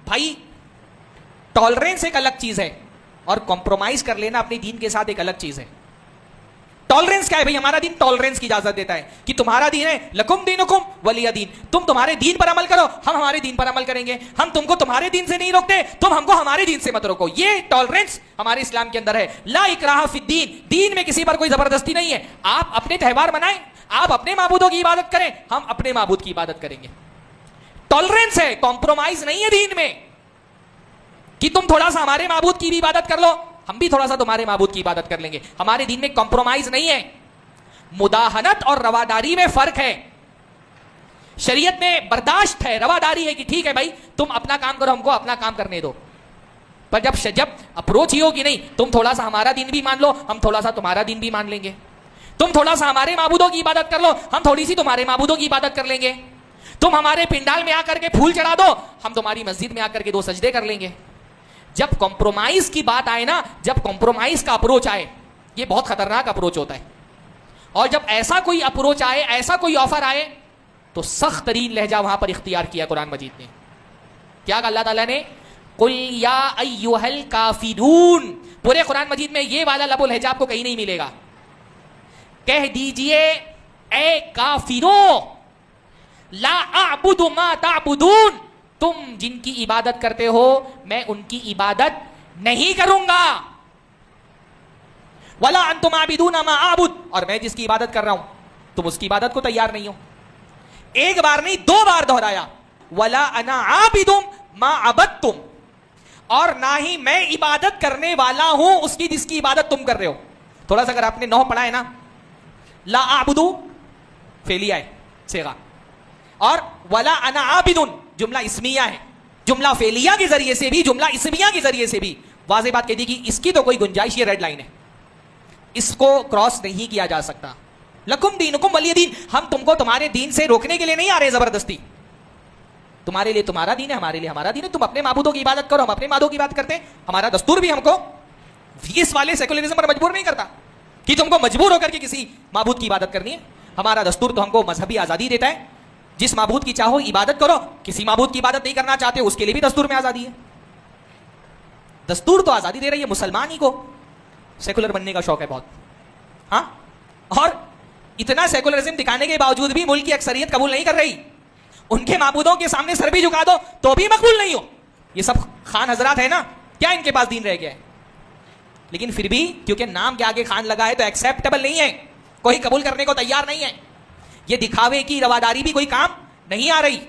भाई टॉलरेंस एक अलग चीज है और कॉम्प्रोमाइज कर लेना अपने दीन के साथ एक अलग चीज है। टॉलरेंस क्या है भाई? हमारा दीन टॉलरेंस की इजाजत देता है कि तुम्हारा दीन है लकुम दीनुकुम वलिया दीन, तुम तुम्हारे दीन पर अमल करो, हम हमारे दीन पर अमल करेंगे। हम तुमको तुम्हारे दीन से नहीं रोकते, तुम हमको हमारे दीन से मत रोको। ये टॉलरेंस हमारे इस्लाम के अंदर है। ला इकराहा फिद्दीन, दीन में किसी पर कोई जबरदस्ती नहीं है। आप अपने त्योहार मनाएं, आप अपने माबूदों की इबादत करें, हम अपने माबूद की इबादत करेंगे। टॉलरेंस है, कॉम्प्रोमाइज नहीं है दीन में कि तुम थोड़ा सा हमारे माबूद की भी इबादत कर लो, हम भी थोड़ा सा तुम्हारे माबूद की इबादत कर लेंगे। हमारे दीन में कॉम्प्रोमाइज नहीं है। मुदाहनत और रवादारी में फर्क है। शरीयत में बर्दाश्त है, रवादारी है कि ठीक है भाई तुम अपना काम करो, हमको अपना काम करने दो। पर जब अप्रोच ही हो कि नहीं तुम थोड़ा सा हमारा दीन भी मान लो, हम थोड़ा सा तुम्हारा दीन भी मान लेंगे। तुम थोड़ा सा हमारे माबूदों की इबादत कर लो, हम थोड़ी सी तुम्हारे माबूदों की इबादत कर लेंगे। तुम हमारे पिंडाल में आकर के फूल चढ़ा दो, हम तुम्हारी मस्जिद में आकर के 2 सजदे कर लेंगे। जब कॉम्प्रोमाइज की बात आए ना, जब कॉम्प्रोमाइज का अप्रोच आए, ये बहुत खतरनाक अप्रोच होता है। और जब ऐसा कोई अप्रोच आए, ऐसा कोई ऑफर आए, तो सख्त तरीन लहजा वहां पर इख्तियार किया कुरान मजीद ने। क्या कहा अल्लाह ताला ने? कुल या अय्युहल काफिरून। पूरे कुरान मजीद में ये वाला लबो लहजा आपको कहीं नहीं मिलेगा। कह दीजिए ए काफिरों, ला अअबुदु मा ताबुदून, तुम जिनकी इबादत करते हो मैं उनकी इबादत नहीं करूंगा। वला अंतुम आबिदूना मा आबुद, और मैं जिसकी इबादत कर रहा हूं तुम उसकी इबादत को तैयार नहीं हो। एक बार नहीं 2 बार दोहराया, वला अना आबिदुम मा अबदतुम, और ना ही मैं इबादत करने वाला हूं उसकी जिसकी इबादत तुम कर रहे हो। थोड़ा सा अगर आपने 9 पढ़ा है ना, ला आबुदू फेलिया है सेगा, और वला अना आबिदुन जुमला इस्मिया है। जुमला फेलिया के जरिए से भी, जुमला इस्मिया के जरिए से भी वाज़ेह बात कह दी कि इसकी तो कोई गुंजाइश, ये रेड लाइन है, इसको क्रॉस नहीं किया जा सकता। लकुम दीनुकुम वलिय दीन, हम तुमको तुम्हारे दीन से रोकने के लिए नहीं आ रहे जबरदस्ती। तुम्हारे लिए तुम्हारा दीन है, हमारे लिए हमारा दीन है। तुम अपने माबूदों की इबादत करो, हम अपने माबूदों की बात करते हैं। हमारा दस्तूर भी हमको इस वाले सेकुलरिज्म पर मजबूर नहीं करता कि तुमको मजबूर होकर के किसी माबूद की इबादत करनी है। हमारा दस्तूर तो हमको मजहबी आजादी देता है, जिस माबूद की चाहो इबादत करो, किसी माबूद की इबादत नहीं करना चाहते उसके लिए भी दस्तूर में आजादी है। दस्तूर तो आजादी दे रही है, मुसलमान ही को सेकुलर बनने का शौक है बहुत। हाँ, और इतना सेकुलरिज्म दिखाने के बावजूद भी मुल्क की अक्सरियत कबूल नहीं कर रही। उनके माबूदों के सामने सर भी झुका दो तो भी मकबूल नहीं हो। ये सब खान हजरात है ना, क्या इनके पास दीन रह गया है? लेकिन फिर भी क्योंकि नाम के आगे खान लगा है तो एक्सेप्टेबल नहीं है, कोई कबूल करने को तैयार नहीं है। ये दिखावे की रवादारी भी कोई काम नहीं आ रही।